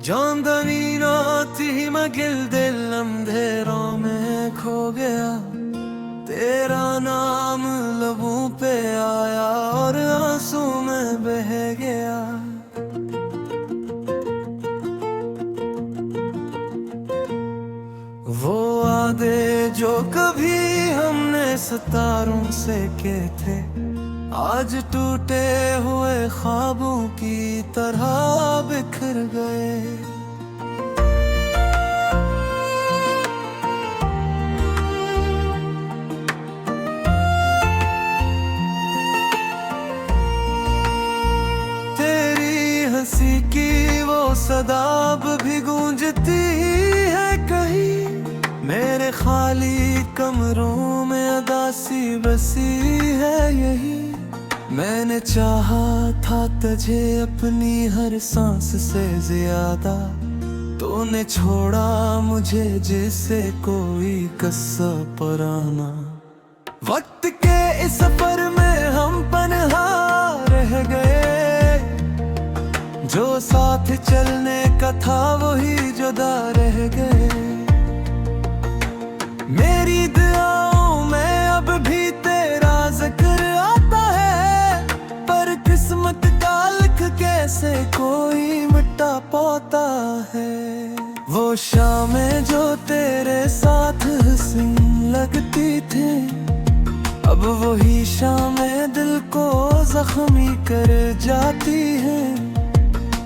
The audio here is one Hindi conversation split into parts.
चांदनी रात ही मैं दिल अंधेरों में खो गया। तेरा नाम लबों पे आया और आंसू में बह गया। वो वादे जो कभी हमने सितारों से किए थे, आज टूटे हुए ख्वाबों की तरह बिखर गए। तेरी हंसी की वो सदा भी गूंजती है कहीं, मेरे खाली कमरों में अदासी बसी है यही। मैंने चाहा था तुझे अपनी हर सांस से ज्यादा, तूने छोड़ा मुझे जैसे कोई कस्सा पराना। वक्त के इस सफर में हम पनहा रह गए, जो साथ चलने का था वही जुदा रह गए। मेरी दुआओं में अब भी तेरा जिक्र आता है, पर किस्मत का लिख कैसे कोई मिटा पाता है। वो शामें जो तेरे साथ हसीन लगती थी, अब वही शामें दिल को जख्मी कर जाती है।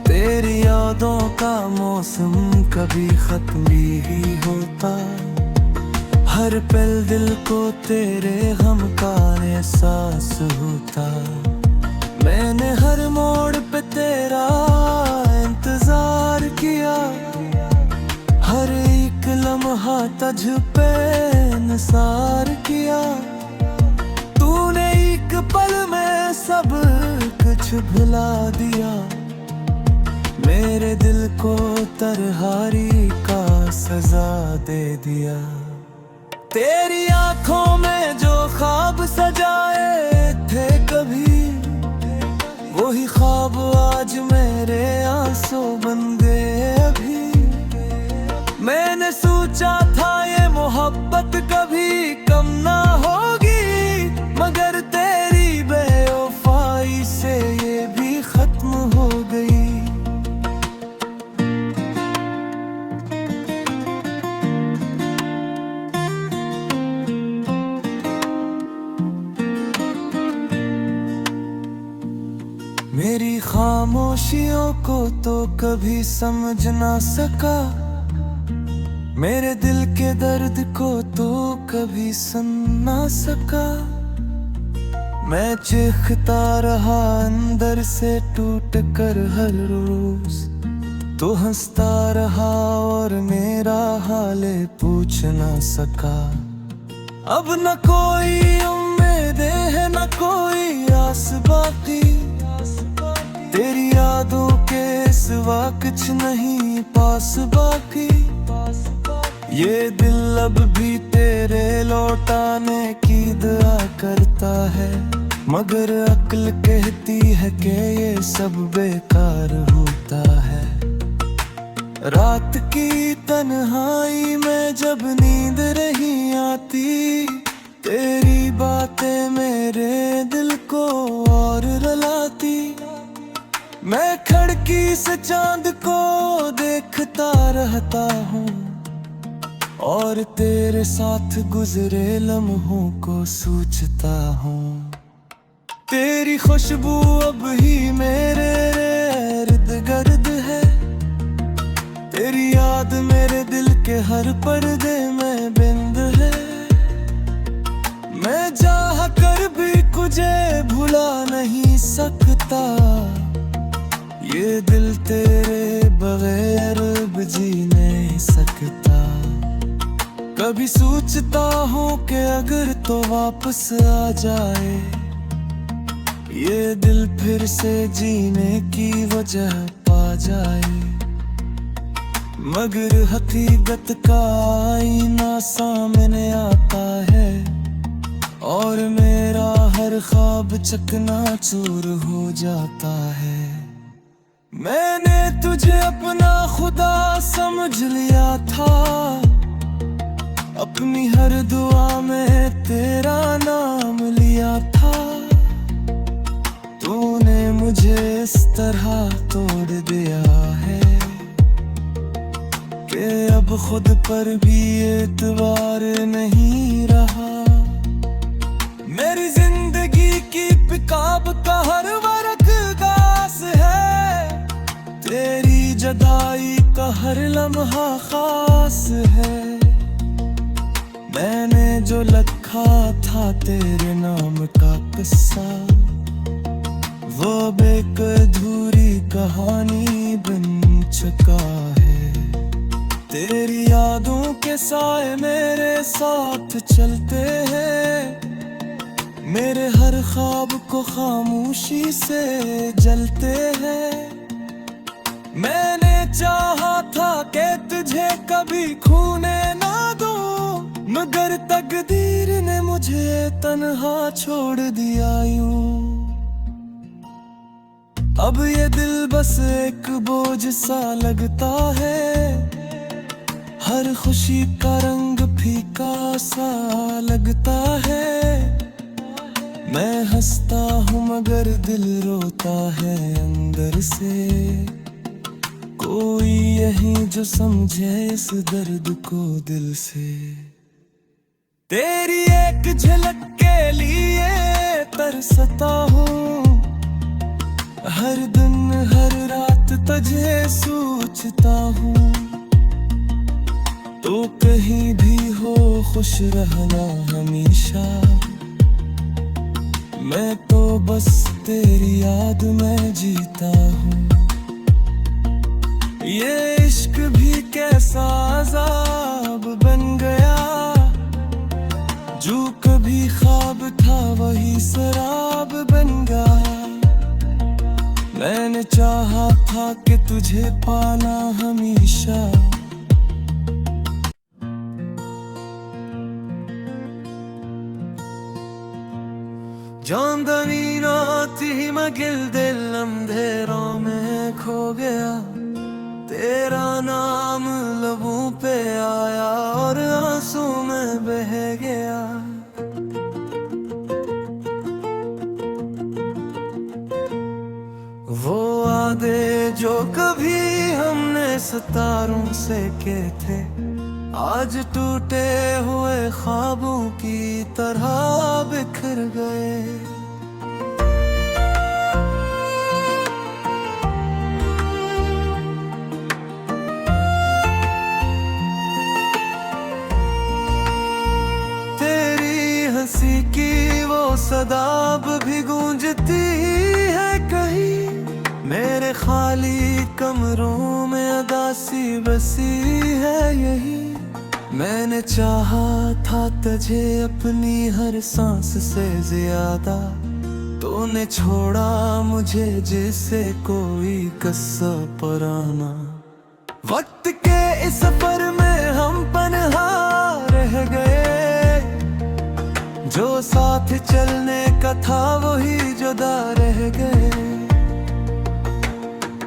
तेरी यादों का मौसम कभी खत्म ही होता, हर पल दिल को तेरे गम का एहसास होता। मैंने हर मोड़ पे तेरा इंतजार किया, हर एक लम्हा तुझ पे निसार किया। तूने एक पल में सब कुछ भुला दिया, मेरे दिल को तरहारी का सजा दे दिया। तेरी आंखों में जो ख्वाब सजाए थे कभी, वही ख्वाब आज मेरे आंसू बन गए अभी। मैंने सोचा था ये मोहब्बत कभी कम ना होगी, मगर तेरी बेवफाई से ये भी खत्म हो गई। मेरी खामोशियों को तो कभी समझ ना सका, मेरे दिल के दर्द को तो कभी सुन ना सका। मैं चीखता रहा अंदर से टूट कर हर रोज, तो हंसता रहा और मेरा हाल पूछ ना सका। अब न कोई उम्मीद है न कोई आस बाकी, तेरी यादों के सिवा कुछ नहीं पास बाकी। ये दिल अब भी तेरे लौटाने की दुआ करता है, मगर अक्ल कहती है कि ये सब बेकार होता है। रात की तन्हाई में जब नींद नहीं आती, तेरी बातें मेरे दिल को और रुलाती। मैं खिड़की से चांद को देखता रहता हूँ, और तेरे साथ गुजरे लम्हों को सोचता हूँ। तेरी खुशबू अब ही मेरे इर्द गिर्द है, तेरी याद मेरे दिल के हर पर्दे में बिंद है। मैं चाह कर भी तुझे भुला नहीं सकता, ये दिल तेरे बगैर अब जी नहीं सकता। कभी सोचता हूँ कि अगर तो वापस आ जाए, ये दिल फिर से जीने की वजह पा जाए। मगर हकीकत का आईना सामने आता है, और मेरा हर ख्वाब चकनाचूर हो जाता है। मैंने तुझे अपना खुदा समझ लिया था, अपनी हर दुआ में तेरा नाम लिया था। तूने मुझे इस तरह तोड़ दिया है कि अब खुद पर भी एतबार नहीं रहा। मेरी जिंदगी की पिकाब का हर वर्क गास है, तेरी जदाई का हर लम्हा खास है। मैंने जो लिखा था तेरे नाम का किस्सा, वो एक अधूरी कहानी बन चुका है। तेरी यादों के साए मेरे साथ चलते हैं, मेरे हर ख्वाब को खामोशी से जलते हैं। मैंने चाहा था कि तुझे कभी खोने ना दूं, मगर तकदीर ने मुझे तन्हा छोड़ दिया यूं। अब ये दिल बस एक बोझ सा लगता है, हर खुशी का रंग फीका सा लगता है। मैं हंसता हूँ मगर दिल रोता है अंदर से, कोई यही जो समझे इस दर्द को दिल से। तेरी एक झलक के लिए तरसता हूँ, हर दिन हर रात तुझे सोचता हूँ। तो कहीं भी हो खुश रहना हमेशा, मैं तो बस तेरी याद में जीता हूँ। ये इश्क भी कैसा अज़ाब बन गया, जो कभी ख्वाब था वही शराब बन गया। मैंने चाहा था कि तुझे पाना हमेशा, चांदनी रात ही मैं गिल्दिल अंधेरों में खो गया। तेरा नाम लबों पे आया और आंसू में बह गया। वो वादे जो कभी हमने सितारों से किए थे, आज टूटे हुए ख्वाबों की तरह बिखर गए। तेरी हंसी की वो सदाब भी गूंजती है कहीं, मेरे खाली कमरों में अदासी बसी है यही। मैंने चाहा था तुझे अपनी हर सांस से ज्यादा, तूने छोड़ा मुझे जैसे कोई कस्सा पुराना। वक्त के इस सफर में हम पनहा रह गए, जो साथ चलने का था वही जुदा रह गए।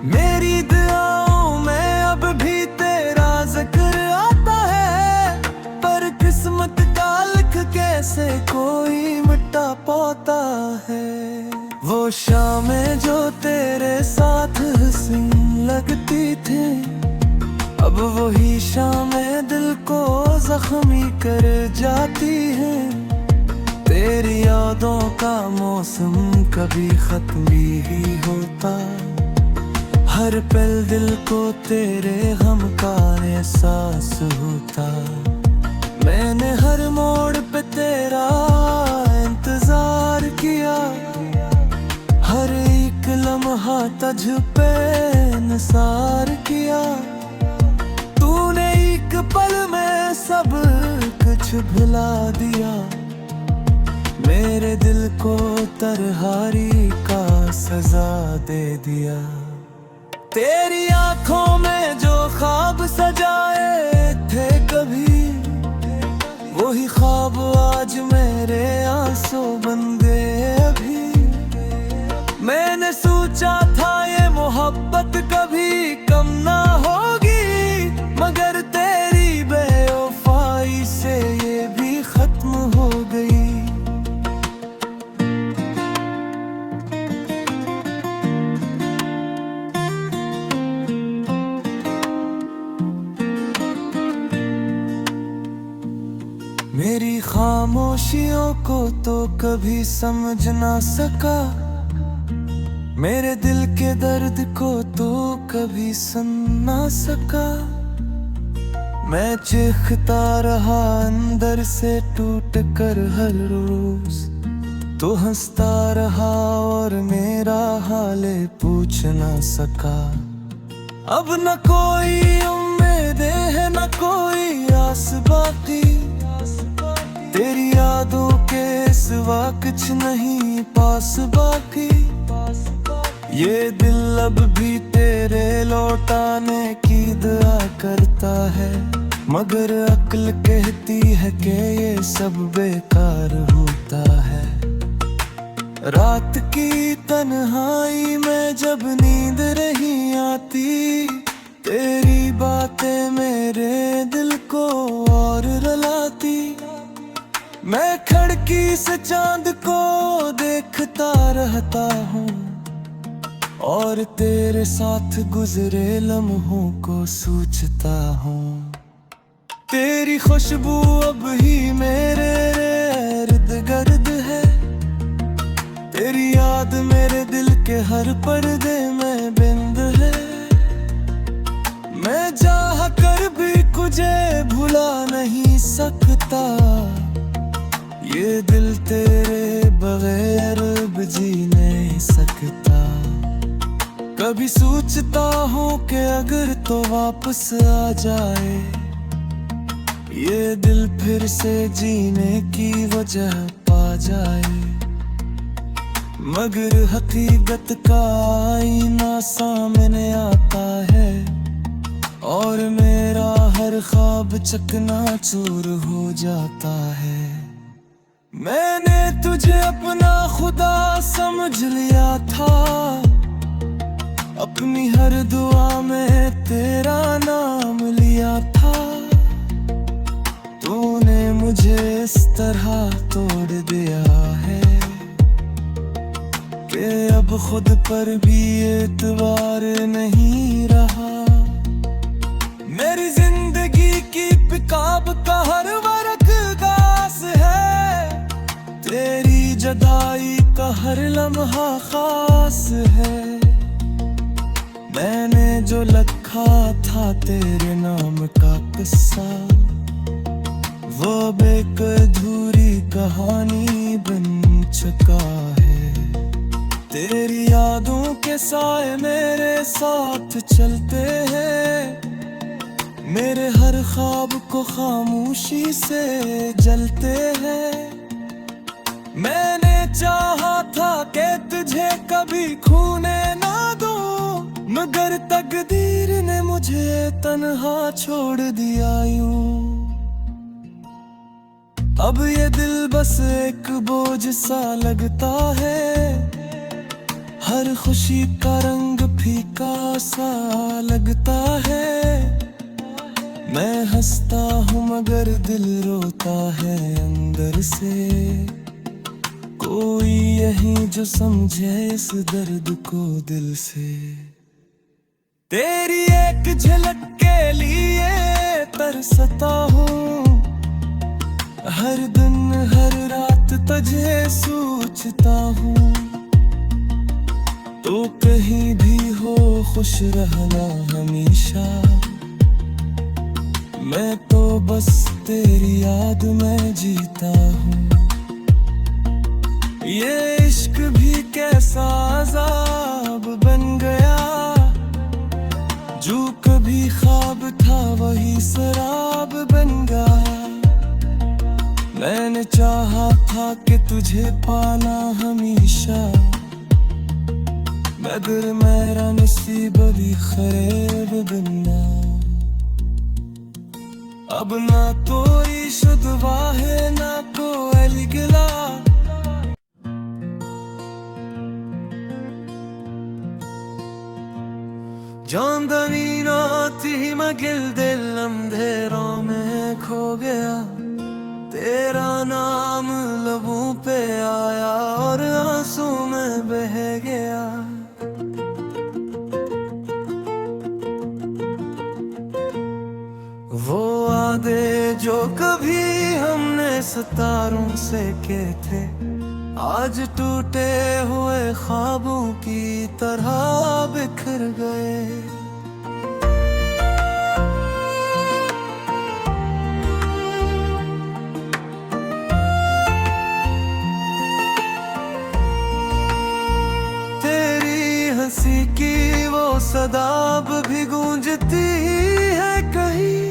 मेरी दुआओं में अब भी तेरा जिक्र आता है, पर किस्मत का लिख कैसे कोई मिटा पाता है। वो शामें जो तेरे साथ हसीन लगती थी, अब वही शामें दिल को जख्मी कर जाती हैं। तेरी यादों का मौसम कभी खत्म ही होता, हर पल दिल को तेरे गम का एहसास होता। मैंने हर मोड़ पे तेरा इंतजार किया, हर एक लम्हा तुझ पे निसार किया। तूने एक पल में सब कुछ भुला दिया, मेरे दिल को तरहारी का सजा दे दिया। तेरी आंखों में जो ख्वाब सजाए थे कभी, वही ख्वाब आज मेरे आंसू बन गए अभी। मैंने सोचा था ये मोहब्बत कम ना होगी, मगर तेरी बेवफाई से ये भी खत्म हो गई। मेरी खामोशियों को तो कभी समझ ना सका, मेरे दिल के दर्द को तो कभी सुन ना सका। मैं चीखता रहा अंदर से टूट कर हर रोज, तो हंसता रहा और मेरा हाल पूछ ना सका। अब न कोई उम्मीदें है न कोई आस बाकी, तेरी यादों के सिवा कुछ नहीं पास बाकी। ये दिल अब भी तेरे लौटाने की दुआ करता है, मगर अक्ल कहती है कि ये सब बेकार होता है। रात की तन्हाई में जब नींद नहीं आती, तेरी बातें मेरे दिल को और रुलाती। मैं खिड़की से चांद को देखता रहता हूँ, और तेरे साथ गुजरे लम्हों को सोचता हूँ। तेरी खुशबू अब ही मेरे इर्द गिर्द है, तेरी याद मेरे दिल के हर पर्दे में बिंद है। मैं चाह कर भी तुझे भुला नहीं सकता, ये दिल तेरे बगैर अब जी नहीं सकता। कभी सोचता हूँ कि अगर तो वापस आ जाए, ये दिल फिर से जीने की वजह पा जाए। मगर हकीकत का आईना सामने आता है, और मेरा हर ख्वाब चकनाचूर हो जाता है। मैंने तुझे अपना खुदा समझ लिया था, अपनी हर दुआ में तेरा नाम लिया था। तूने मुझे इस तरह तोड़ दिया है कि अब खुद पर भी एतबार नहीं रहा। मेरी जिंदगी की पिकाब का हर वर्क घास है, तेरी जुदाई का हर लम्हा खास है। मैंने जो लिखा था तेरे नाम का किस्सा, वो एक अधूरी कहानी बन चुका है। तेरी यादों के साए मेरे साथ चलते हैं, मेरे हर ख्वाब को खामोशी से जलते हैं। मैंने चाहा था कि तुझे कभी खोने ना दूं, मगर तकदीर ने मुझे तन्हा छोड़ दिया यूं। अब ये दिल बस एक बोझ सा लगता है, हर खुशी का रंग फीका सा लगता है। मैं हंसता हूँ मगर दिल रोता है अंदर से, कोई यही जो समझे इस दर्द को दिल से। तेरी एक झलक के लिए तरसता हूँ, हर दिन हर रात तुझे सोचता हूँ। तो कहीं भी हो खुश रहना हमेशा, मैं तो बस तेरी याद में जीता हूँ। ये इश्क भी कैसा अज़ाब बन गया, जो कभी ख्वाब था वही शराब बन गया। मैंने चाहा था कि तुझे पाना हमेशा, मगर मेरा नसीब भी खराब बनना। अब ना कोई शुदवा है ना कोई गिला, चांदनी रात ही मैं गिल दिल अंधेरों में खो गया, तेरा नाम लबों पे आया और आंसू में बह गया। वो वादे जो कभी हमने सितारों से किए थे, आज टूटे हुए ख्वाबों की तरह बिखर गए। तेरी हंसी की वो सदा भी गूंजती है कहीं,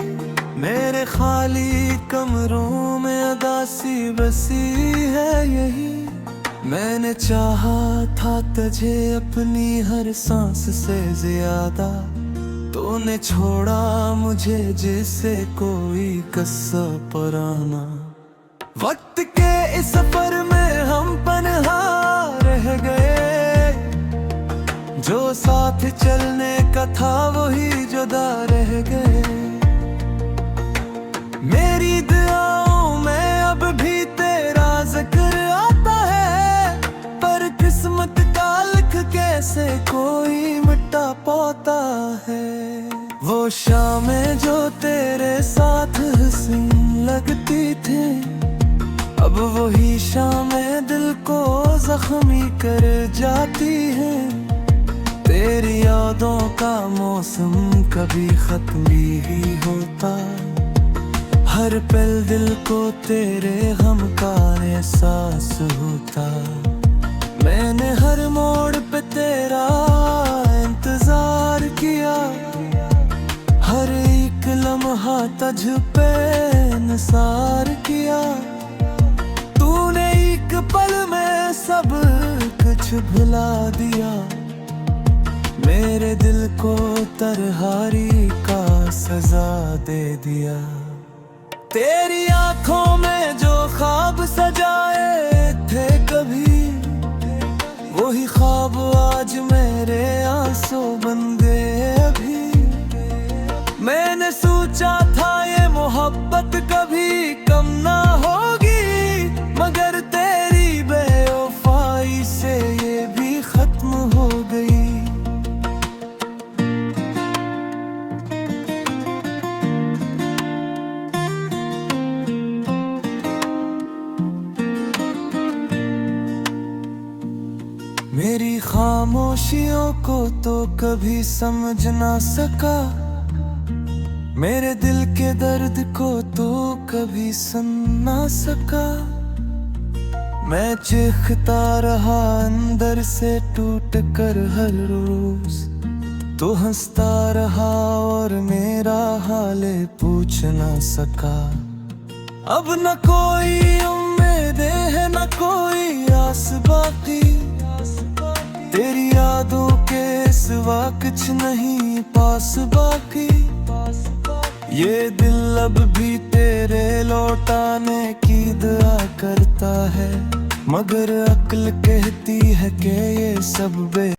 मेरे खाली कमरों में अदासी बसी है यही। मैंने चाहा था तुझे अपनी हर सांस से ज्यादा, तूने छोड़ा मुझे जैसे कोई कस्सा पराना। वक्त के इस सफर में हम पनहा रह गए, जो साथ चलने का था वही जुदा रह गए। मेरी दुआओं में अब भी तेरा जिक्र आता है, पर किस्मत का लिख कैसे कोई मिटा पाता है। वो शामें जो तेरे साथ हसीन लगती थी, अब वही शामें दिल को जख्मी कर जाती है। तेरी यादों का मौसम कभी खत्म ही होता, हर पल दिल को तेरे गम का एहसास होता। मैंने हर मोड़ पे तेरा इंतजार किया, हर एक लम्हा तुझ पे निसार किया। तूने एक पल में सब कुछ भुला दिया, मेरे दिल को तरहारी का सजा दे दिया। तेरी आंखों में जो ख्वाब सजाए थे कभी, वही ख्वाब आज मेरे आंसू बन गए अभी। मैंने सोचा था ये मोहब्बत कभी कम ना होगी, मगर तेरी बेवफाई से ये भी खत्म हो गई। मेरी खामोशियों को तो कभी समझ ना सका, मेरे दिल के दर्द को तो कभी सुन ना सका। मैं चीखता रहा अंदर से टूट कर हर रोज, तू हंसता रहा और मेरा हाल पूछ ना सका। अब न कोई उम्मीद है न कोई आस बाकी, तेरी यादों के सिवा कुछ नहीं पास बाकी। ये दिल अब भी तेरे लौटाने की दुआ करता है, मगर अक्ल कहती है कि ये सब बे।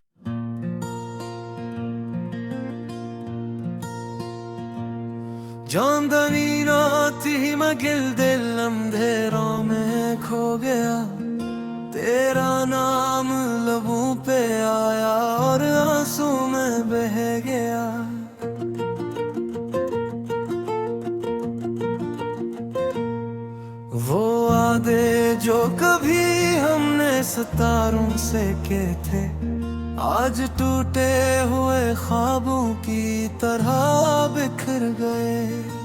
चांदनी रात ही मैं गिल दिल अंधेरों में खो गया, तेरा नाम लबों पे आया और आंसू में बह गया। वो वादे जो कभी हमने सितारों से किए थे, आज टूटे हुए ख्वाबों की तरह बिखर गए।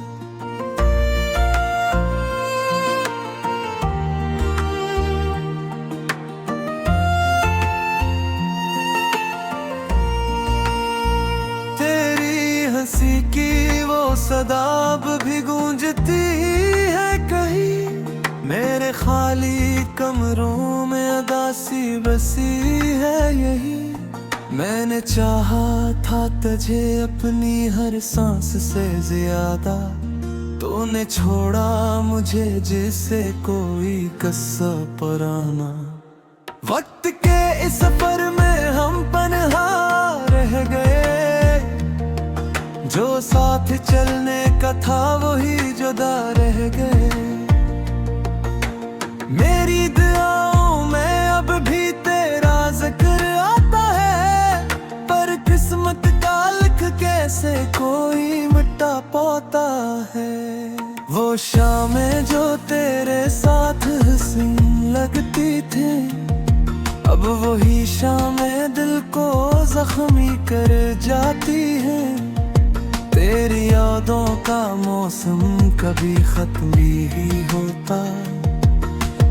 हंसी की वो सदा भी गूंजती है कहीं, मेरे खाली कमरों में अदासी बसी है यही। मैंने चाहा था तुझे अपनी हर सांस से ज्यादा, तूने छोड़ा मुझे जैसे कोई कस्सा पराना। वक्त के इस सफर में हम पनहा रह गए, साथ चलने का था वही जुदा रह गए। मेरी दुआओं में अब भी तेरा जिक्र आता है, पर किस्मत का लिख कैसे कोई मिटा पाता है। वो शामें जो तेरे साथ हसीन लगती थी, अब वही शामें दिल को जख्मी कर जाती है। तेरी यादों का मौसम कभी खत्म ही होता,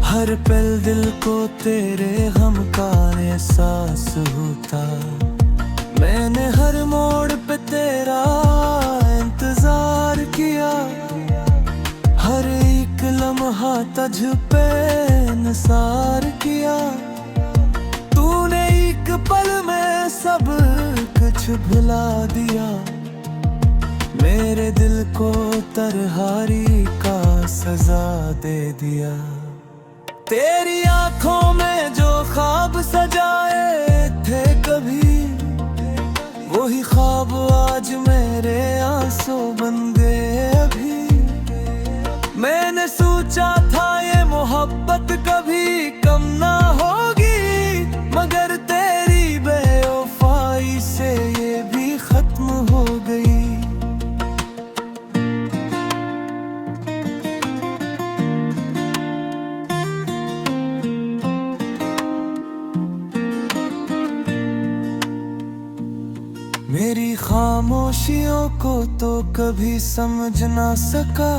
हर पल दिल को तेरे गम का एहसास होता। मैंने हर मोड़ पे तेरा इंतजार किया, हर एक लम्हा तुझ पे निसार किया। तूने एक पल में सब कुछ भुला दिया, मेरे दिल को तरहारी का सजा दे दिया। तेरी आंखों में जो ख्वाब सजाए थे कभी, वही ख्वाब आज मेरे आंसू बन गए अभी। मैंने सोचा था ये मोहब्बत कभी कम ना होगी, मगर तेरी बेवफाई से ये भी खत्म हो गई। मेरी खामोशियों को तो कभी समझ ना सका,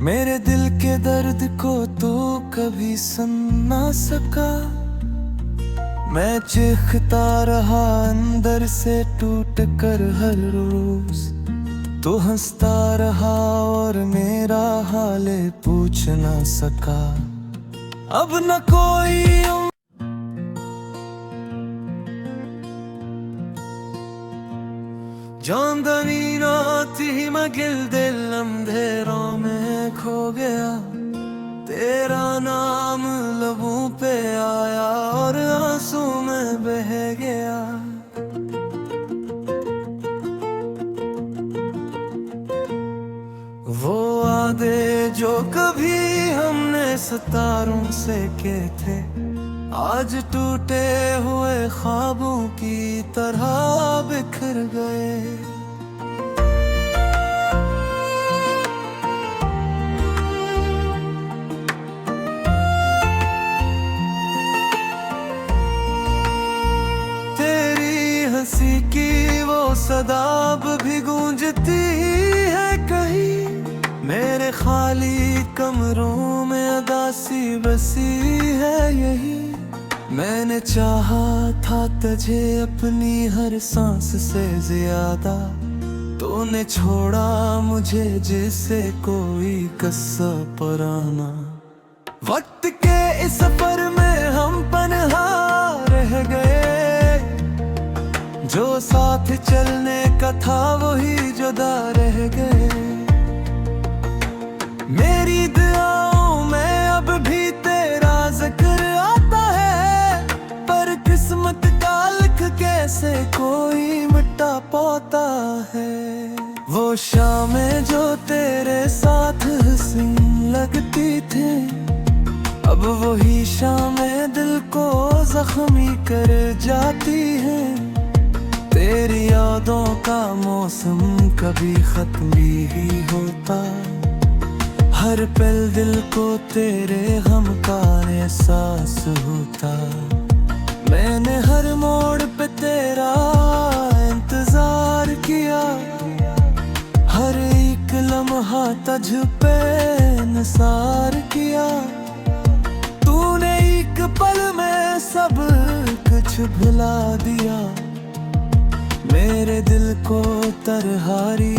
मेरे दिल के दर्द को तो कभी सुन ना सका। मैं चीखता रहा अंदर से टूट कर हर रोज, तो हंसता रहा और मेरा हाल पूछ ना सका। अब न कोई चांदनी रात ही मैं दिल अंधेरों में खो गया। तेरा नाम लबों पे आया और आंसू में बह गया। वो वादे जो कभी हमने सितारों से किए थे, आज टूटे हुए ख्वाबों की तरह बिखर गए। तेरी हंसी की वो सदा भी गूंजती है कहीं, मेरे खाली कमरों में उदासी बसी है यही। मैंने चाहा था तुझे अपनी हर सांस से ज्यादा, तूने छोड़ा मुझे जैसे कोई कस्सा पुराना। वक्त के इस सफर में हम पनहा रह गए, जो साथ चलने का था वही जुदा रह गए। मेरी दुआओं में अब भी तेरा जिक्र आता है, पर किस्मत का लिख कैसे कोई मिटा पाता है। वो शामें जो तेरे साथ हसीन लगती थी, अब वही शामें दिल को जख्मी कर जाती है। तेरी यादों का मौसम कभी खत्म ही होता, हर पल दिल को तेरे गम का एहसास होता। मैंने हर मोड़ पे तेरा इंतजार किया, हर एक लम्हा तुझ पे निसार किया। तूने एक पल में सब कुछ भुला दिया, मेरे दिल को तरहारी